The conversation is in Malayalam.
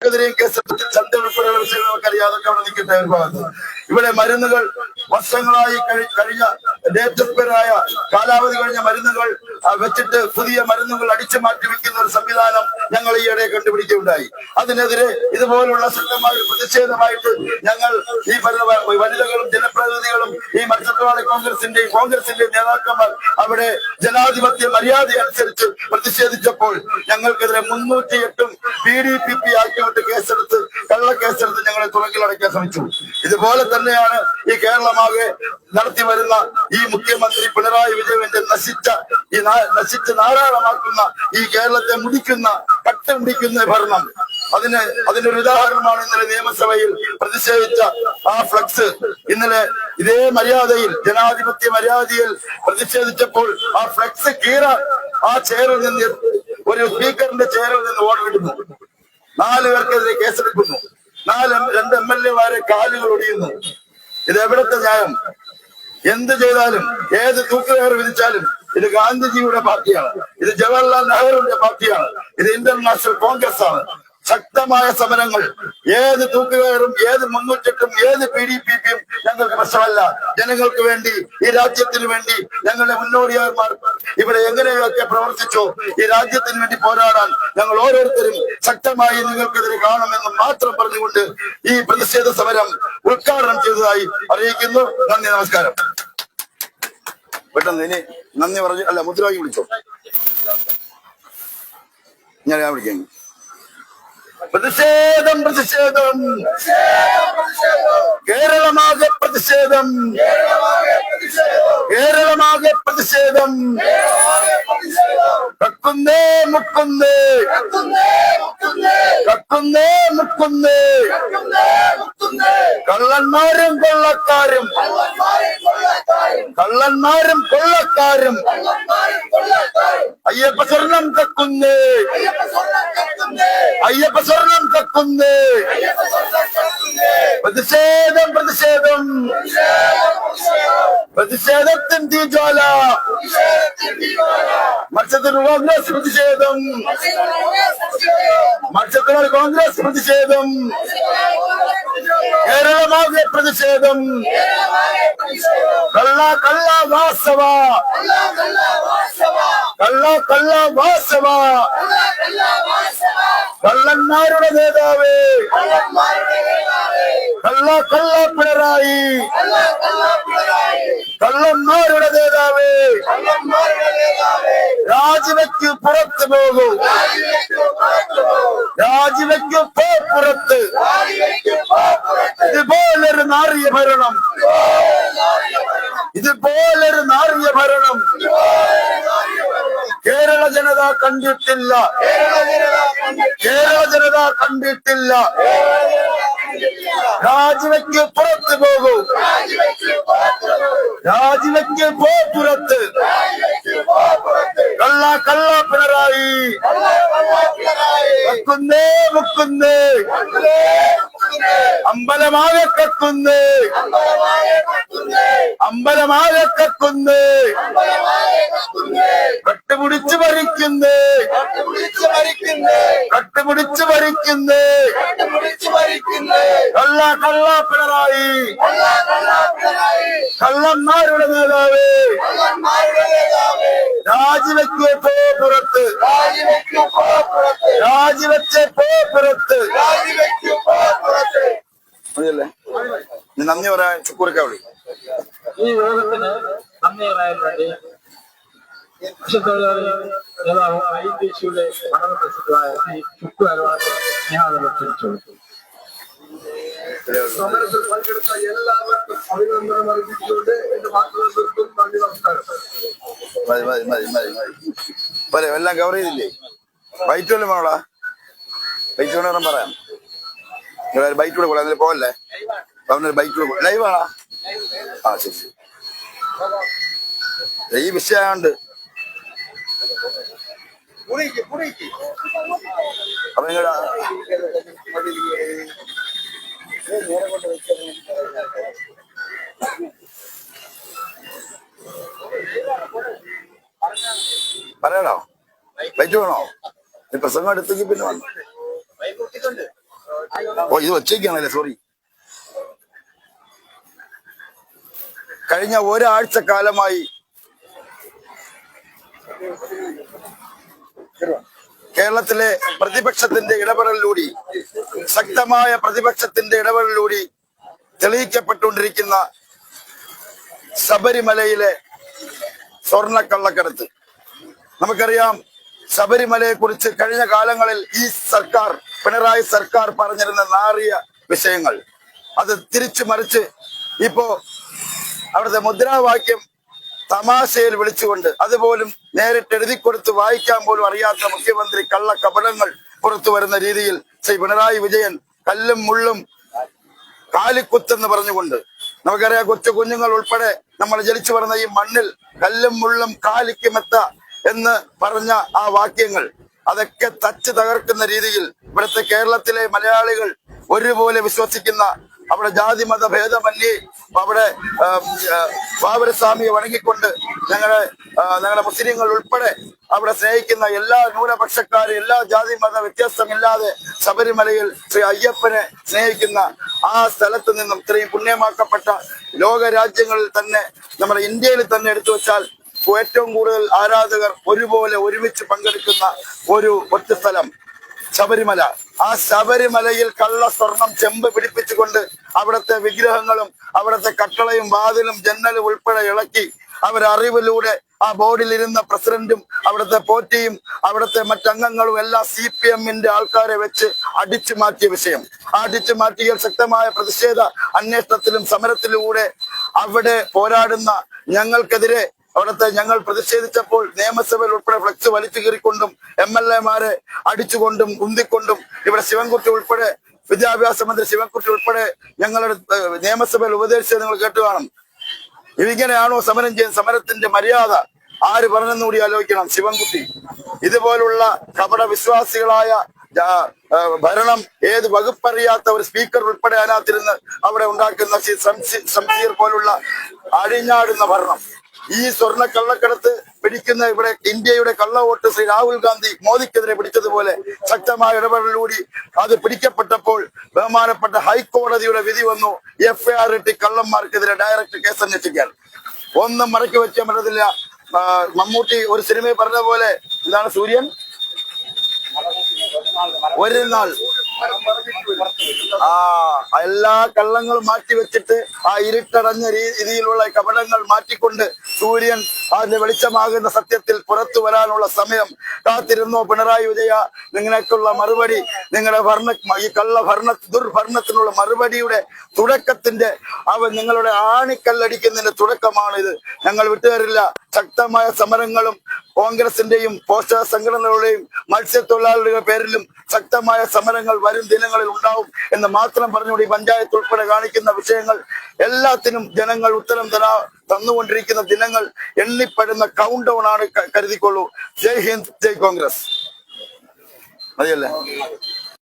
ചന്ത ഉൾപ്പെടെയുള്ള വിഷയങ്ങൾക്കറിയാതെ അവിടെ നിൽക്കുന്ന ഒരു ഭാഗത്ത് ഇവിടെ മരുന്നുകൾ വർഷങ്ങളായി കഴിഞ്ഞ ഡേറ്റ് എക്സ്പയറായ കാലാവധി കഴിഞ്ഞ മരുന്നുകൾ വെച്ചിട്ട് പുതിയ മരുന്നുകൾ അടിച്ചു മാറ്റി വെക്കുന്ന ഒരു സംവിധാനം ഞങ്ങൾ ഈയിടെ കണ്ടുപിടിക്കുകയുണ്ടായി. അതിനെതിരെ ഇതുപോലുള്ള ശക്തമായ ഒരു പ്രതിഷേധമായിട്ട് ഞങ്ങൾ ഈ വനിതകളും ജനപ്രതിനിധികളും ഈ മത്സ്യത്തൊഴിലാളി കോൺഗ്രസിന്റെയും നേതാക്കന്മാർ അവിടെ ജനാധിപത്യ മര്യാദ അനുസരിച്ച് പ്രതിഷേധിച്ചപ്പോൾ ഞങ്ങൾക്കെതിരെ 308 PDPP ആക്കിയിട്ട് കേസെടുത്ത് കള്ളക്കേസെടുത്ത് ഞങ്ങളെ തുറങ്കിലടയ്ക്കാൻ ശ്രമിച്ചു. ഇതുപോലെ തന്നെയാണ് ഈ കേരളമാകെ നടത്തി വരുന്ന ഈ മുഖ്യമന്ത്രി പിണറായി വിജയന്റെ നശിച്ച് നാരായണമാക്കുന്ന ഈ കേരളത്തെ കട്ടുമുടിക്കുന്ന ഭരണം. അതിനൊരു ഉദാഹരണമാണ് ഇന്നലെ നിയമസഭയിൽ പ്രതിഷേധിച്ച ആ ഫ്ലക്സ്. ഇന്നലെ ഇതേ മര്യാദയിൽ ജനാധിപത്യ മര്യാദയിൽ പ്രതിഷേധിച്ചപ്പോൾ ആ ഫ്ലക്സ് കീറാൻ ആ ചെയറിൽ നിന്ന് ഒരു സ്പീക്കറിന്റെ ചെയറിൽ നിന്ന് ഓർഡർ ഇടുന്നു. 4 പേർക്കെതിരെ കേസെടുക്കുന്നു. 2 MLA-മാരെ കാലുകൾ ഒടിയുന്നു. ഇത് എവിടത്തെ ന്യായം? എന്ത് ചെയ്താലും ഏത് തൂക്കുകയർ വിധിച്ചാലും ഇത് ഗാന്ധിജിയുടെ പാർട്ടിയാണ്, ഇത് ജവഹർലാൽ നെഹ്റുവിന്റെ പാർട്ടിയാണ്, ഇത് ഇന്റർനാഷണൽ കോൺഗ്രസ് ആണ്. ശക്തമായ സമരങ്ങൾ, ഏത് തൂക്കുകയറും ഏത് 308-ഉം ഏത് PDPP-യും ഞങ്ങൾക്ക് പ്രശ്നമല്ല. ജനങ്ങൾക്ക് വേണ്ടി, ഈ രാജ്യത്തിന് വേണ്ടി ഞങ്ങളുടെ മുന്നോടിയാർമാർ ഇവിടെ എങ്ങനെയൊക്കെ പ്രവർത്തിച്ചോ ഈ രാജ്യത്തിന് വേണ്ടി പോരാടാൻ ഞങ്ങൾ ഓരോരുത്തരും ശക്തമായി നിങ്ങൾക്കെതിരെ കാണുമെന്ന് മാത്രം പറഞ്ഞുകൊണ്ട് ഈ പ്രതിഷേധ സമരം ഉദ്ഘാടനം ചെയ്തതായി അറിയിക്കുന്നു. നന്ദി, നമസ്കാരം. പെട്ടെന്ന് ഇനി നന്ദി പറഞ്ഞു അല്ല മുദ്രാവാക്യം വിളിച്ചോ. ഞാൻ വിളിക്കാം. പ്രതിഷേധം പ്രതിഷേധം കേരളമാകെ പ്രതിഷേധം കേരളമാകെ പ്രതിഷേധം കക്കുന്നേ മുക്കുന്നേ കക്കുന്നേ മുക്കുന്നേ കള്ളന്മാരും കൊള്ളക്കാരും കള്ളന്മാരും കൊള്ളക്കാരും അയ്യപ്പ സ്വർണം കക്കുന്നേ അയ്യപ്പ സ്വർണം കക്കുന്നേ പ്രതിഷേധം പ്രതിഷേധം പ്രതിഷേധത്തിൻ തീജ്വാല മത്സ്യത്തൊഴിലാളി കോൺഗ്രസ് പ്രതിഷേധം മത്സ്യത്തൊഴിലാളി കോൺഗ്രസ് പ്രതിഷേധം കേരളമാകെ പ്രതിഷേധം കള്ള കള്ള വാസവ കള്ള കള്ള വാസവ കള്ളന്മാരുടെ നേതാവേ കള്ള കള്ള പിണറായി കള്ളന്മാരുടെ നേതാവേ രാജിവെക്ക് പുറത്തു പോകൂ രാജിവെക്ക് പുറത്ത് ഇതുപോലൊരു നാറിയ ഭരണം ഇതുപോലൊരു നാറിയ ഭരണം കേരള ജനത കണ്ടിട്ടില്ല കേരള ജനത കണ്ടിട്ടില്ല രാജിവെക്ക് പുറത്തു പോകൂ രാജിവെക്ക് പുറത്ത് കള്ള കള്ള പിണറായി കക്കുന്നേ മുക്കുന്നേ അമ്പലമാകെ കക്കുന്നേ അമ്പലമാകെ കക്കുന്നേ കട്ടുപിടിച്ച് ഭരിക്കുന്നേ കട്ടുപിടിച്ച് ഭരിക്കുന്നേ കള്ള കള്ള പിണറായി കള്ളന്മാരുടെ നേതാവേ രാജിവെക്ക് പുറത്ത് രാജിവെച്ച് പുറത്ത് നന്ദി പറയാൻ ചുക്കൂർക്ക വിളി. ഈ യോഗത്തിന് നന്ദി പറയാൻ വേണ്ടി മത്സ്യത്തൊഴിലാളി നേതാവ് IBCയുടെ പഠന പ്രസിദ്ധമായ ശ്രീ ചുക്കുവാരുവാണ് സ്നേഹാദരം ക്ഷണിച്ചോളൂ. സമരത്തിൽ പങ്കെടുത്ത എല്ലാവർക്കും അഭിനന്ദനം അറിയിച്ചുകൊണ്ട് എന്റെ വാക്കുകൾ നിർത്തും. നന്ദി, നമസ്കാരം. എല്ലാം കവർ ചെയ്തില്ലേ? ബൈറ്റ് വല്ലതും വേണോടാ? ബൈറ്റ് വേണം പറയാം. ബൈക്കിലൂടെ പോലെ അതിൽ പോകല്ലേ? ബൈക്കിലൂടെ ലൈവാണാ? ആ ശരി. ഈ വിഷയമുണ്ട്. അപ്പൊ നിങ്ങളുടെ പറയണോ? ബൈറ്റ് വേണോ? പ്രസംഗം എടുത്തെങ്കിൽ പിന്നെ വന്നു ഓ ഇത് ഒച്ചയ്ക്കാണല്ലേ, സോറി. കഴിഞ്ഞ ഒരാഴ്ച കാലമായി കേരളത്തിലെ പ്രതിപക്ഷത്തിന്റെ ഇടപെടലിലൂടെ, ശക്തമായ പ്രതിപക്ഷത്തിന്റെ ഇടപെടലിലൂടെ തെളിയിക്കപ്പെട്ടുകൊണ്ടിരിക്കുന്ന ശബരിമലയിലെ സ്വർണ്ണക്കള്ളക്കടത്ത്. നമുക്കറിയാം, ശബരിമലയെ കുറിച്ച് കഴിഞ്ഞ കാലങ്ങളിൽ ഈ സർക്കാർ, പിണറായി സർക്കാർ പറഞ്ഞിരുന്ന നാറിയ വിഷയങ്ങൾ അത് തിരിച്ചു മറിച്ച് ഇപ്പോ അവിടുത്തെ മുദ്രാവാക്യം തമാശയിൽ വിളിച്ചുകൊണ്ട്, അതുപോലും നേരിട്ട് എഴുതിക്കൊടുത്ത് വായിക്കാൻ പോലും അറിയാത്ത മുഖ്യമന്ത്രി കള്ള കപടങ്ങൾ പുറത്തു വരുന്ന രീതിയിൽ ശ്രീ പിണറായി വിജയൻ കല്ലും മുള്ളും കാലിക്കുത്തെന്ന് പറഞ്ഞുകൊണ്ട്, നമുക്കറിയാം കൊച്ചു കുഞ്ഞുങ്ങൾ ഉൾപ്പെടെ നമ്മൾ ജനിച്ചു വരുന്ന ഈ മണ്ണിൽ കല്ലും മുള്ളും കാലിക്കുമെത്ത എന്ന് പറഞ്ഞ ആ വാക്യങ്ങൾ അതൊക്കെ തച്ച് തകർക്കുന്ന രീതിയിൽ ഇവിടുത്തെ കേരളത്തിലെ മലയാളികൾ ഒരുപോലെ വിശ്വസിക്കുന്ന, അവിടെ ജാതി മത ഭേദമന്യേ അവിടെ ബാബരസ്വാമിയെ വണങ്ങിക്കൊണ്ട് ഞങ്ങളുടെ മുസ്ലിങ്ങൾ ഉൾപ്പെടെ അവിടെ സ്നേഹിക്കുന്ന എല്ലാ ന്യൂനപക്ഷക്കാരും, എല്ലാ ജാതി മത വ്യത്യാസമില്ലാതെ ശബരിമലയിൽ ശ്രീ അയ്യപ്പനെ സ്നേഹിക്കുന്ന ആ സ്ഥലത്ത് നിന്നും ഇത്രയും പുണ്യമാക്കപ്പെട്ട ലോക രാജ്യങ്ങളിൽ തന്നെ, നമ്മുടെ ഇന്ത്യയിൽ തന്നെ എടുത്തു വെച്ചാൽ ഏറ്റവും കൂടുതൽ ആരാധകർ ഒരുപോലെ ഒരുമിച്ച് പങ്കെടുക്കുന്ന ഒരു ഒറ്റ സ്ഥലം ശബരിമല. ആ ശബരിമലയിൽ കള്ള സ്വർണം ചെമ്പ് പിടിപ്പിച്ചുകൊണ്ട് അവിടുത്തെ വിഗ്രഹങ്ങളും അവിടുത്തെ കട്ടളയും വാതിലും ജന്നലും ഉൾപ്പെടെ ഇളക്കി അവരറിവിലൂടെ ആ ബോർഡിലിരുന്ന പ്രസിഡന്റും അവിടുത്തെ പോറ്റിയും അവിടുത്തെ മറ്റംഗങ്ങളും എല്ലാം CPM-ന്റെ ആൾക്കാരെ വെച്ച് അടിച്ചു മാറ്റിയ വിഷയം. ആ അടിച്ചു മാറ്റിയ ശക്തമായ പ്രതിഷേധ അന്വേഷണത്തിലും സമരത്തിലൂടെ അവിടെ പോരാടുന്ന ഞങ്ങൾക്കെതിരെ അവിടുത്തെ ഞങ്ങൾ പ്രതിഷേധിച്ചപ്പോൾ നിയമസഭയിൽ ഉൾപ്പെടെ ഫ്ലക്സ് വലിച്ചു കീറിക്കൊണ്ടും MLA-മാരെ അടിച്ചുകൊണ്ടും ഉന്തിക്കൊണ്ടും ഇവിടെ ശിവൻകുട്ടി ഉൾപ്പെടെ, വിദ്യാഭ്യാസ മന്ത്രി ശിവൻകുട്ടി ഉൾപ്പെടെ ഞങ്ങളുടെ നിയമസഭയിൽ ഉപദേശിച്ചത് നിങ്ങൾ കേട്ടു കാണും. ഇതിങ്ങനെയാണോ സമരം ചെയ്യുന്നത്? സമരത്തിന്റെ മര്യാദ ആര് പറഞ്ഞെന്നുകൂടി ആലോചിക്കണം. ശിവൻകുട്ടി ഇതുപോലുള്ള കപട വിശ്വാസികളായ ഭരണം ഏത് വകുപ്പറിയാത്ത ഒരു സ്പീക്കർ ഉൾപ്പെടെ അതിനകത്തിരുന്ന് അവിടെ ഉണ്ടാക്കുന്ന ശംസീർ പോലുള്ള അഴിഞ്ഞാടുന്ന ഭരണം, ഈ സ്വർണ്ണ കള്ളക്കടത്ത് പിടിക്കുന്ന ഇവിടെ ഇന്ത്യയുടെ കള്ളവോട്ട് ശ്രീ രാഹുൽ ഗാന്ധി മോദിക്കെതിരെ പിടിച്ചതുപോലെ ശക്തമായ ഇടപെടലിലൂടെ അത് പിടിക്കപ്പെട്ടപ്പോൾ ബഹുമാനപ്പെട്ട ഹൈക്കോടതിയുടെ വിധി വന്നു. FIR ഇട്ട് കള്ളന്മാർക്കെതിരെ ഡയറക്റ്റ് കേസ് അന്വേഷിക്കാൻ. ഒന്നും മറക്കി വെക്കാൻ പറ്റത്തില്ല. മമ്മൂട്ടി ഒരു സിനിമയിൽ പറഞ്ഞ പോലെ, എന്താണ് സൂര്യൻ ഒരു നാൾ എല്ലാ കള്ളങ്ങളും മാറ്റിവെച്ചിട്ട് ആ ഇരുട്ടടഞ്ഞ രീതിയിലുള്ള കപടങ്ങൾ മാറ്റിക്കൊണ്ട് സൂര്യൻ അതിന്റെ വെളിച്ചമാകുന്ന സത്യത്തിൽ പുറത്തു വരാനുള്ള സമയം കാത്തിരുന്നോ പിണറായി വിജയ? നിങ്ങൾക്കുള്ള മറുപടി, നിങ്ങളുടെ ഈ ദുർഭരണത്തിനുള്ള മറുപടിയുടെ തുടക്കത്തിന്റെ നിങ്ങളുടെ ആണിക്കല്ലടിക്കുന്നതിന്റെ തുടക്കമാണിത്. ഞങ്ങൾ വിട്ടുതരില്ല. ശക്തമായ സമരങ്ങളും കോൺഗ്രസിന്റെയും പോഷക സംഘടനകളുടെയും മത്സ്യത്തൊഴിലാളികളുടെ പേരിലും ശക്തമായ സമരങ്ങൾ വരും ദിനങ്ങളിൽ ഉണ്ടാവും എന്ന് മാത്രം പറഞ്ഞുകൊണ്ട് ഈ പഞ്ചായത്ത് ഉൾപ്പെടെ കാണിക്കുന്ന വിഷയങ്ങൾ എല്ലാത്തിനും ജനങ്ങൾ ഉത്തരം തന്നുകൊണ്ടിരിക്കുന്ന ദിനങ്ങൾ എണ്ണിപ്പെടുന്ന കൗണ്ട് ഡൗൺ ആണ്. കരുതിക്കൊള്ളൂ. ജയ് ഹിന്ദ്, ജയ് കോൺഗ്രസ്. മതിയല്ലേ?